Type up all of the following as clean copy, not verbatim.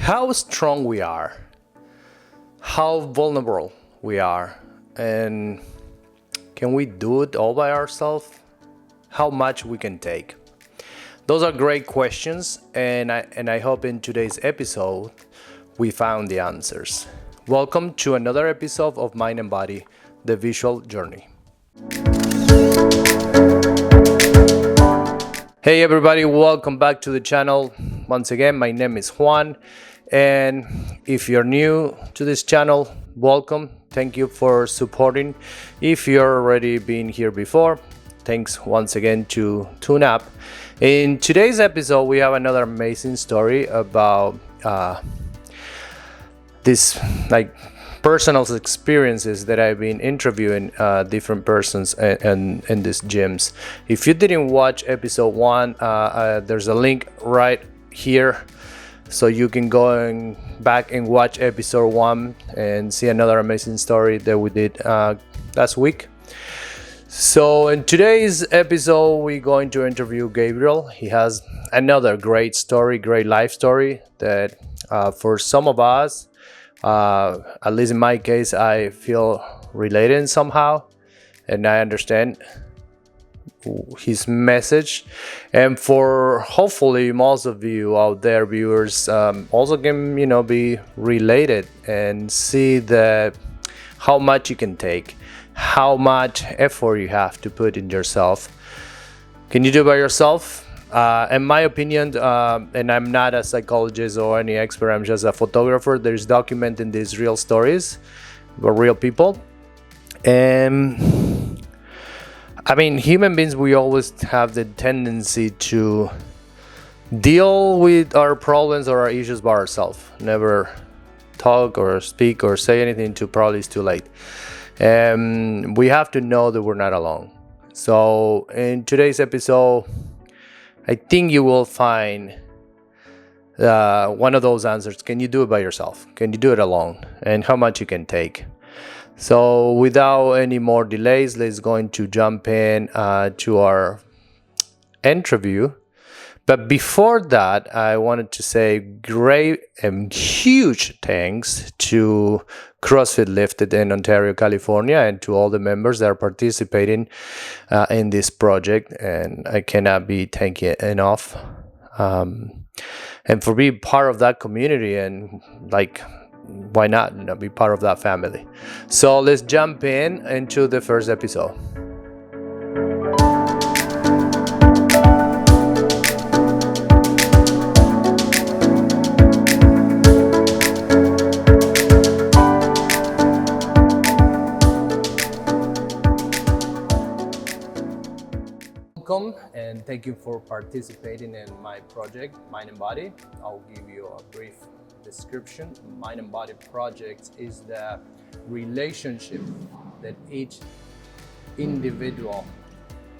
how strong we are, how vulnerable we are, and can we do it all by ourselves? How much we can take? Those are great questions, and I hope in today's episode we found the answers. Welcome to another episode of Mind and Body, the visual journey. Hey everybody, welcome back to the channel. Once again, my name is Juan, and if you're new to this channel, welcome. Thank you for supporting. If you're already been here before, thanks once again to tune up. In today's episode, we have another amazing story about this personal experiences that I've been interviewing different persons in these gyms. If you didn't watch episode 1, there's a link right here, so you can go back and watch episode 1 and see another amazing story that we did last week. So in today's episode, we're going to interview Gabriel. He has another great story, great life story that for some of us, at least in my case, I feel related somehow, and I understand his message. And for hopefully most of you out there, viewers, also can be related and see that how much you can take, how much effort you have to put in yourself. Can you do it by yourself? In my opinion, and I'm not a psychologist or any expert, I'm just a photographer. There's documenting these real stories about real people. And I mean, human beings, we always have the tendency to deal with our problems or our issues by ourselves. Never talk or speak or say anything too, probably it's too late. And we have to know that we're not alone. So in today's episode, I think you will find one of those answers. Can you do it by yourself? Can you do it alone? And how much you can take? So without any more delays, let's going to jump in to our interview. But before that, I wanted to say great and huge thanks to CrossFit Lifted in Ontario, California, and to all the members that are participating in this project. And I cannot be thanking enough. And for being part of that community, and why not be part of that family? So let's jump into the first episode. Welcome and thank you for participating in my project, Mind and Body. I'll give you a brief description. Mind and Body project is the relationship that each individual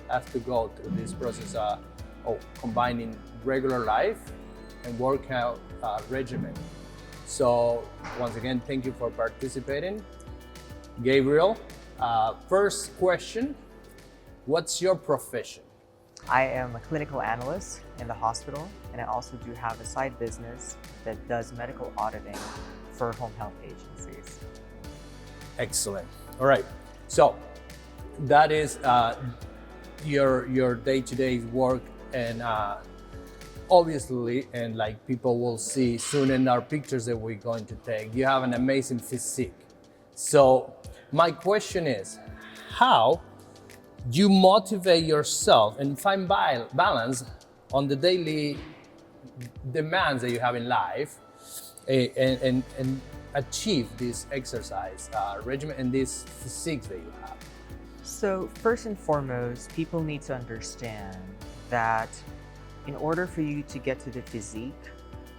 has to go through this process of combining regular life and workout regimen. So once again, thank you for participating. Gabriel, first question, what's your profession? I am a clinical analyst in the hospital, and I also do have a side business that does medical auditing for home health agencies. Excellent. All right. So that is your day-to-day work, and obviously, and people will see soon in our pictures that we're going to take, you have an amazing physique. So my question is, how you motivate yourself and find balance on the daily demands that you have in life and achieve this exercise regimen and this physique that you have? So first and foremost, people need to understand that in order for you to get to the physique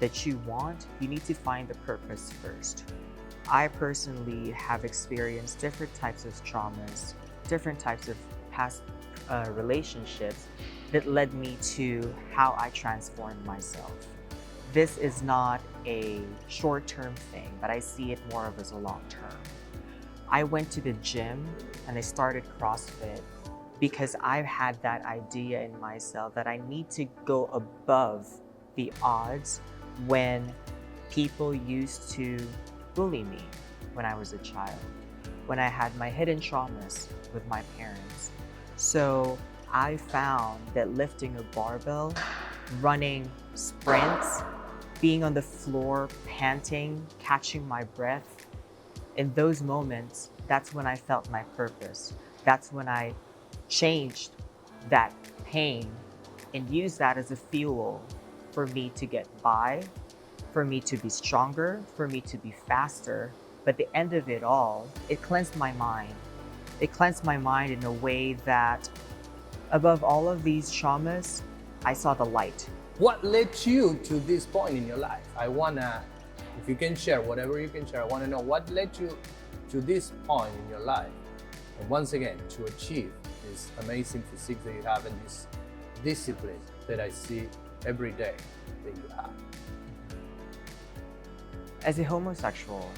that you want, you need to find the purpose first. I personally have experienced different types of traumas, different types of past relationships that led me to how I transformed myself. This is not a short-term thing, but I see it more of as a long-term. I went to the gym and I started CrossFit because I've had that idea in myself that I need to go above the odds when People used to bully me when I was a child, when I had my hidden traumas with my parents. So I found that lifting a barbell, running sprints, being on the floor, panting, catching my breath, in those moments, that's when I felt my purpose. That's when I changed that pain and used that as a fuel for me to get by, for me to be stronger, for me to be faster. But at the end of it all, it cleansed my mind. It cleansed my mind in a way that above all of these traumas, I saw the light. What led you to this point in your life? I wanna, if you can share whatever you can share, I wanna know what led you to this point in your life. And once again, to achieve this amazing physique that you have and this discipline that I see every day that you have. As a homosexual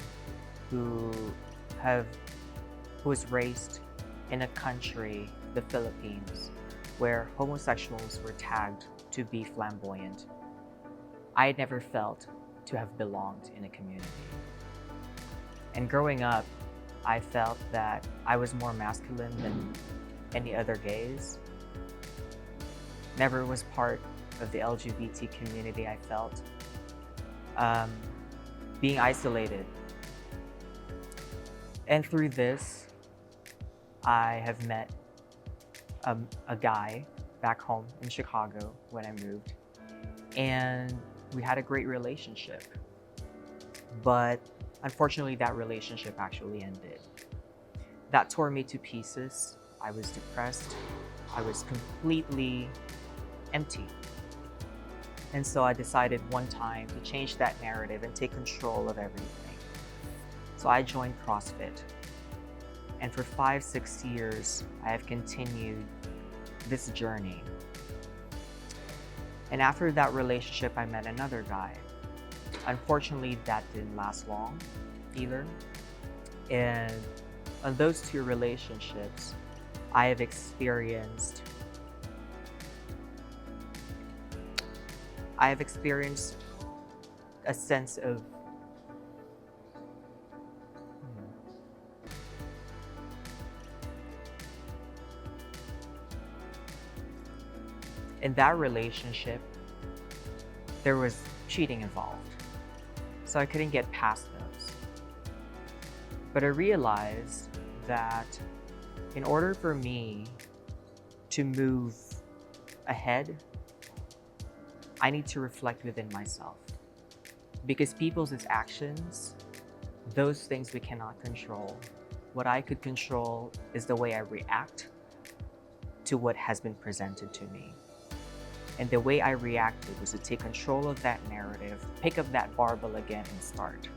who was raised in a country, the Philippines, where homosexuals were tagged to be flamboyant, I had never felt to have belonged in a community. And growing up, I felt that I was more masculine than any other gays. Never was part of the LGBT community, I felt. Being isolated. And through this, I have met a guy back home in Chicago when I moved, and we had a great relationship. But unfortunately, that relationship actually ended. That tore me to pieces. I was depressed. I was completely empty. And so I decided one time to change that narrative and take control of everything. So I joined CrossFit. And for 5-6 years, I have continued this journey. And after that relationship, I met another guy. Unfortunately, that didn't last long either. And on those two relationships, I have experienced a sense of in that relationship, there was cheating involved. So I couldn't get past those. But I realized that in order for me to move ahead, I need to reflect within myself. Because people's actions, those things we cannot control. What I could control is the way I react to what has been presented to me. And the way I reacted was to take control of that narrative, pick up that barbell again and start.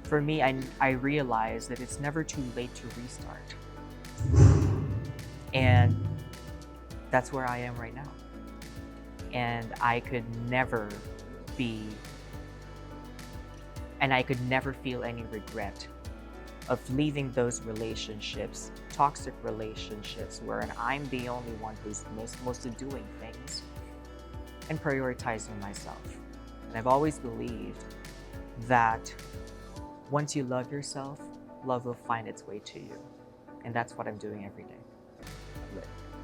For me, I realized that it's never too late to restart. And that's where I am right now. And I could never feel any regret of leaving those relationships, toxic relationships, wherein I'm the only one who's mostly doing things and prioritizing myself. And I've always believed that once you love yourself, love will find its way to you. And that's what I'm doing every day.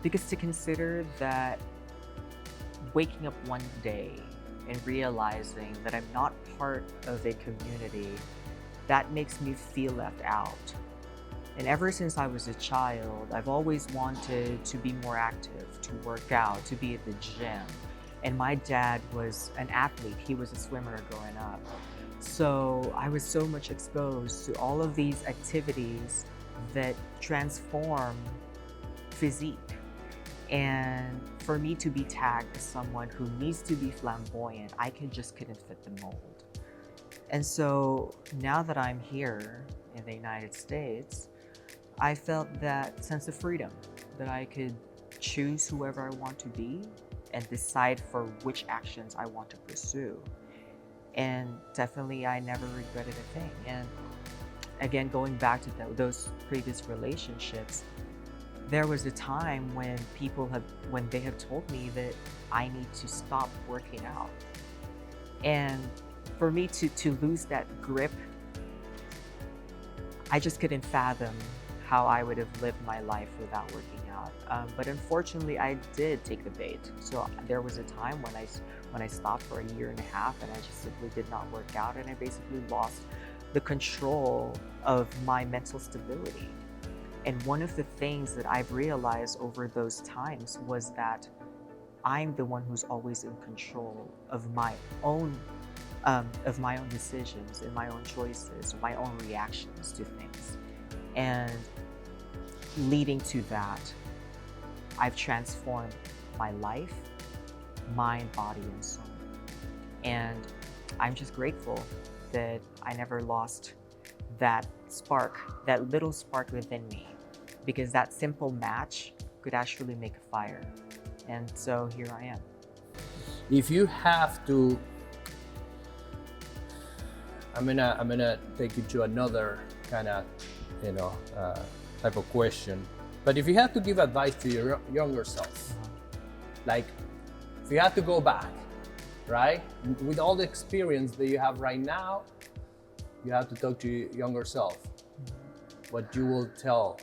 Because to consider that waking up one day and realizing that I'm not part of a community, that makes me feel left out. And ever since I was a child, I've always wanted to be more active, to work out, to be at the gym. And my dad was an athlete. He was a swimmer growing up. So I was so much exposed to all of these activities that transform physique. And for me to be tagged as someone who needs to be flamboyant, I just couldn't fit the mold. And so now that I'm here in the United States, I felt that sense of freedom, that I could choose whoever I want to be and decide for which actions I want to pursue. And definitely, I never regretted a thing. And again, going back to those previous relationships, there was a time when they have told me that I need to stop working out. And for me to lose that grip, I just couldn't fathom how I would have lived my life without working out. But unfortunately, I did take the bait. So there was a time when I stopped for a year and a half, and I just simply did not work out, and I basically lost the control of my mental stability. And one of the things that I've realized over those times was that I'm the one who's always in control of my own decisions and my own choices, my own reactions to things. And leading to that, I've transformed my life, mind, body, and soul. And I'm just grateful that I never lost that spark, that little spark within me, because that simple match could actually make a fire. And so here I am. If you have to, I'm gonna take you to another kind of, type of question. But if you have to give advice to your younger self, like if you had to go back, right, with all the experience that you have right now, you have to talk to your younger self, what you will tell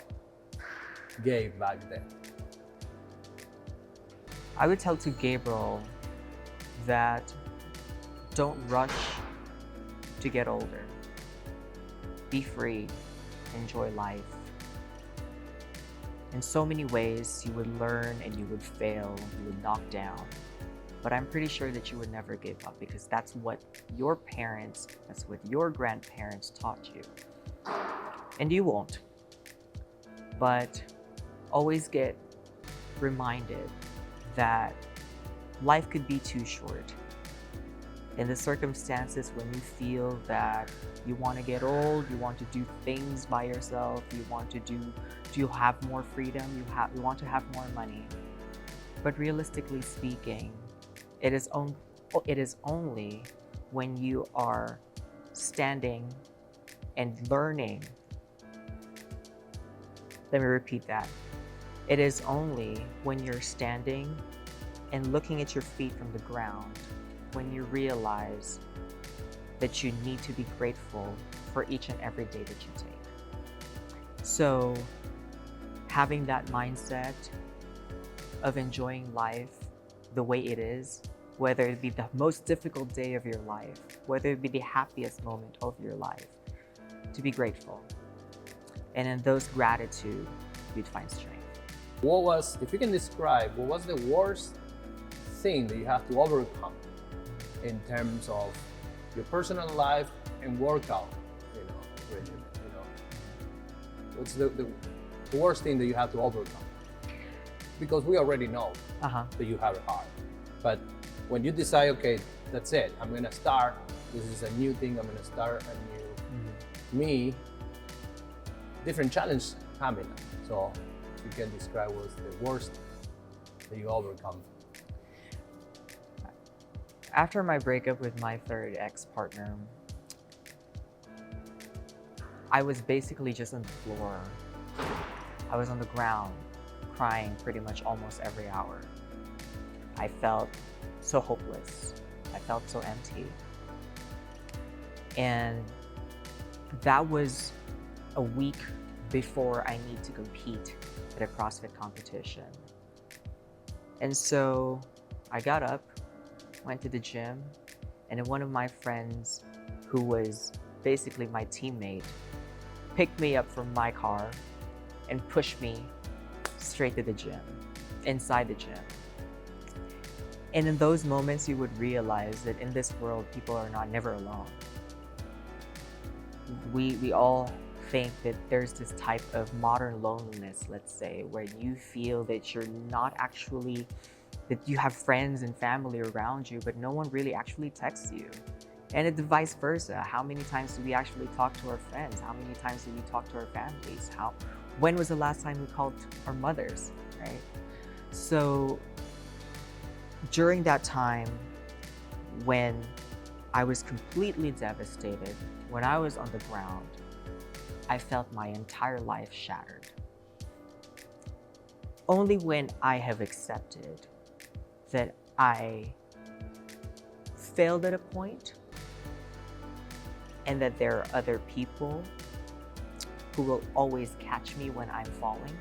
Gabe back then. I would tell to Gabriel that don't rush to get older. Be free, enjoy life. In so many ways, you would learn and you would fail, you would knock down. But I'm pretty sure that you would never give up, because that's what your parents, that's what your grandparents taught you. And you won't. But always get reminded that life could be too short. In the circumstances when you feel that you want to get old, you want to do things by yourself, you want to have more freedom, you want to have more money. But realistically speaking, it is only when you are standing and learning. Let me repeat that. It is only when you're standing and looking at your feet from the ground when you realize that you need to be grateful for each and every day that you take. So having that mindset of enjoying life the way it is, whether it be the most difficult day of your life, whether it be the happiest moment of your life, to be grateful. And in those gratitude, you'd find strength. If you can describe, what was the worst thing that you have to overcome in terms of your personal life and workout, regimen, What's the worst thing that you have to overcome? Because we already know that you have it hard. But when you decide, okay, that's it, I'm gonna start, this is a new thing, I'm gonna start a new me, different challenge coming up. So if you can describe what's the worst that you overcome. After my breakup with my third ex-partner, I was basically just on the floor. I was on the ground, crying pretty much almost every hour. I felt so hopeless. I felt so empty. And that was a week before I need to compete at a CrossFit competition. And so I got up, went to the gym, and then one of my friends, who was basically my teammate, picked me up from my car and pushed me straight to the gym, inside the gym. And in those moments, you would realize that in this world, people are never alone. We all think that there's this type of modern loneliness, let's say, where you feel that you're not actually, that you have friends and family around you, but no one really actually texts you. And it's vice versa. How many times do we actually talk to our friends? How many times do we talk to our families? When was the last time we called our mothers, right? So during that time when I was completely devastated, when I was on the ground, I felt my entire life shattered. Only when I have accepted that I failed at a point and that there are other people who will always catch me when I'm falling.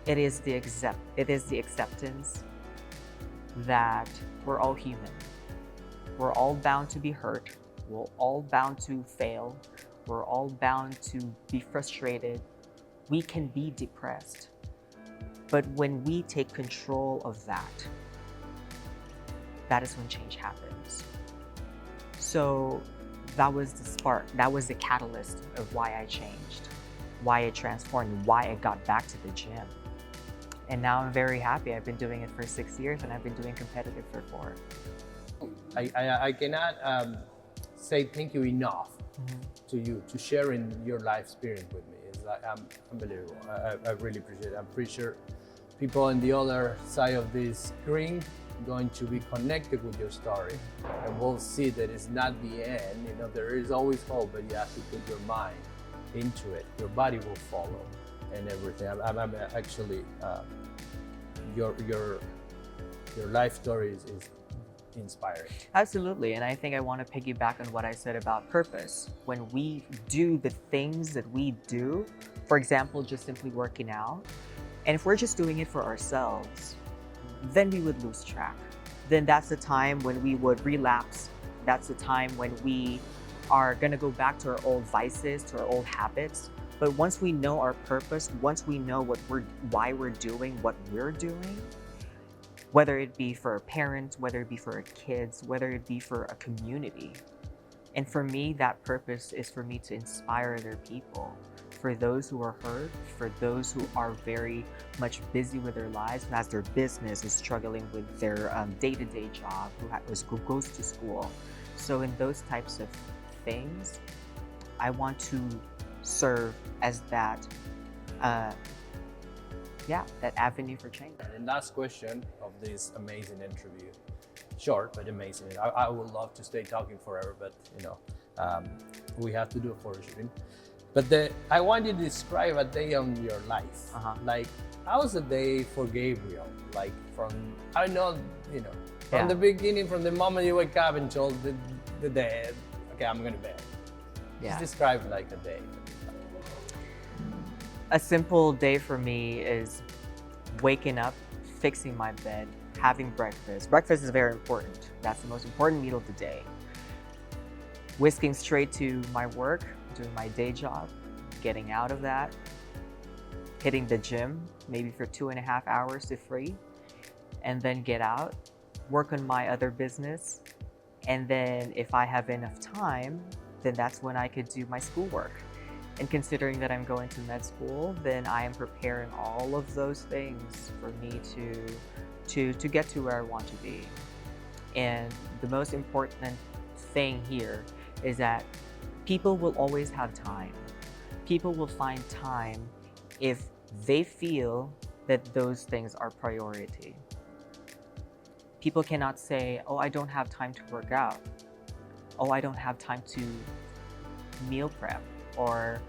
It is the acceptance that we're all human. We're all bound to be hurt. We're all bound to fail. We're all bound to be frustrated. We can be depressed. But when we take control of that, that is when change happens. So that was the spark, that was the catalyst of why I changed, why I transformed, why I got back to the gym. And now I'm very happy. I've been doing it for 6 years and I've been doing competitive for 4. I cannot say thank you enough to you, to sharing your life experience with me. It's like, unbelievable. I really appreciate it. I'm pretty sure people on the other side of this screen going to be connected with your story, and we'll see that it's not the end. You know, there is always hope, but you have to put your mind into it. Your body will follow, and everything. I'm actually your life story is inspiring. Absolutely, and I think I want to piggyback on what I said about purpose. When we do the things that we do, for example, just simply working out, and if we're just doing it for ourselves, then we would lose track. Then that's the time when we would relapse. That's the time when we are gonna go back to our old vices, to our old habits. But once we know our purpose, once we know why we're doing what we're doing, whether it be for our parents, whether it be for our kids, whether it be for a community. And for me, that purpose is for me to inspire other people. For those who are hurt, for those who are very much busy with their lives, who has their business, is struggling with their day-to-day job, who goes to school. So in those types of things, I want to serve as that, that avenue for change. And last question of this amazing interview, short but amazing. I would love to stay talking forever, but you know, we have to do a photo shooting. But I want you to describe a day on your life. Like, how's a day for Gabriel? Like from, I know, you know, from the beginning, from the moment you wake up until the day, okay, I'm going to bed. Just describe like a day. A simple day for me is waking up, fixing my bed, having breakfast. Breakfast is very important. That's the most important meal of the day. Whisking straight to my work, doing my day job, getting out of that, hitting the gym, maybe for 2.5 hours to free, and then get out, work on my other business. And then if I have enough time, then that's when I could do my schoolwork. And considering that I'm going to med school, then I am preparing all of those things for me to get to where I want to be. And the most important thing here is that people will always have time. People will find time if they feel that those things are priority. People cannot say, oh, I don't have time to work out. Oh, I don't have time to meal prep or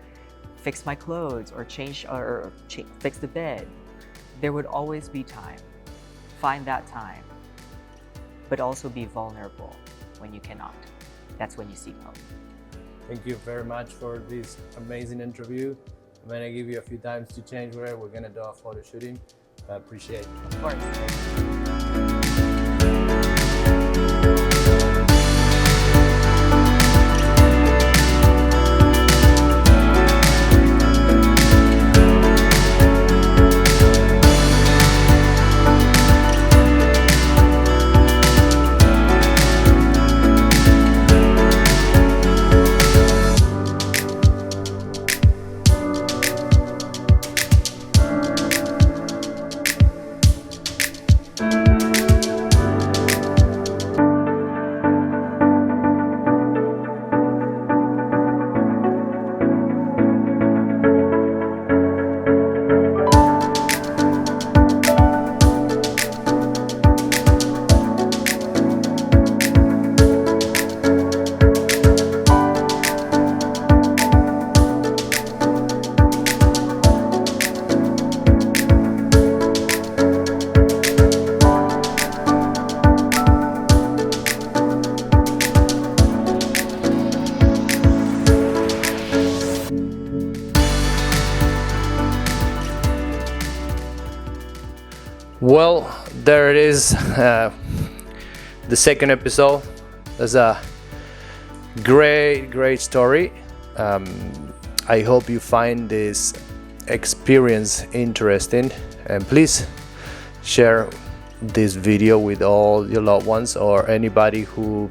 fix my clothes or fix the bed. There would always be time. Find that time, but also be vulnerable when you cannot. That's when you seek help. Thank you very much for this amazing interview. I'm gonna give you a few times to change where we're gonna do a photo shooting. I appreciate it. Of course. Well, there it is, the second episode. That's a great story. I hope you find this experience interesting, and please share this video with all your loved ones or anybody who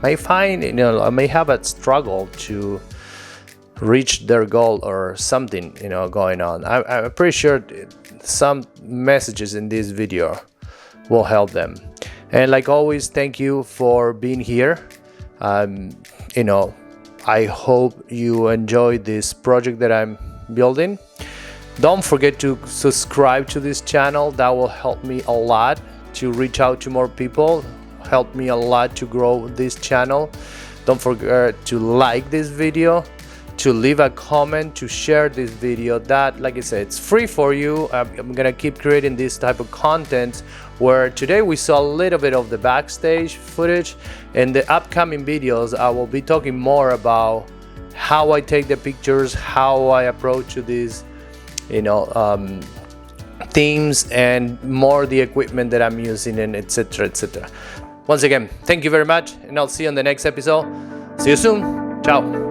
may find, may have a struggle to reach their goal or something, going on. I'm pretty sure some messages in this video will help them. And like always, thank you for being here. I hope you enjoy this project that I'm building. Don't forget to subscribe to this channel. That will help me a lot to reach out to more people, help me a lot to grow this channel. Don't forget to like this video, to leave a comment, to share this video. That, like I said, it's free for you. I'm gonna keep creating this type of content, where today we saw a little bit of the backstage footage. In the upcoming videos, I will be talking more about how I take the pictures, how I approach to these themes, and more the equipment that I'm using, and etc. Once again, thank you very much, and I'll see you on the next episode. See you soon. Ciao.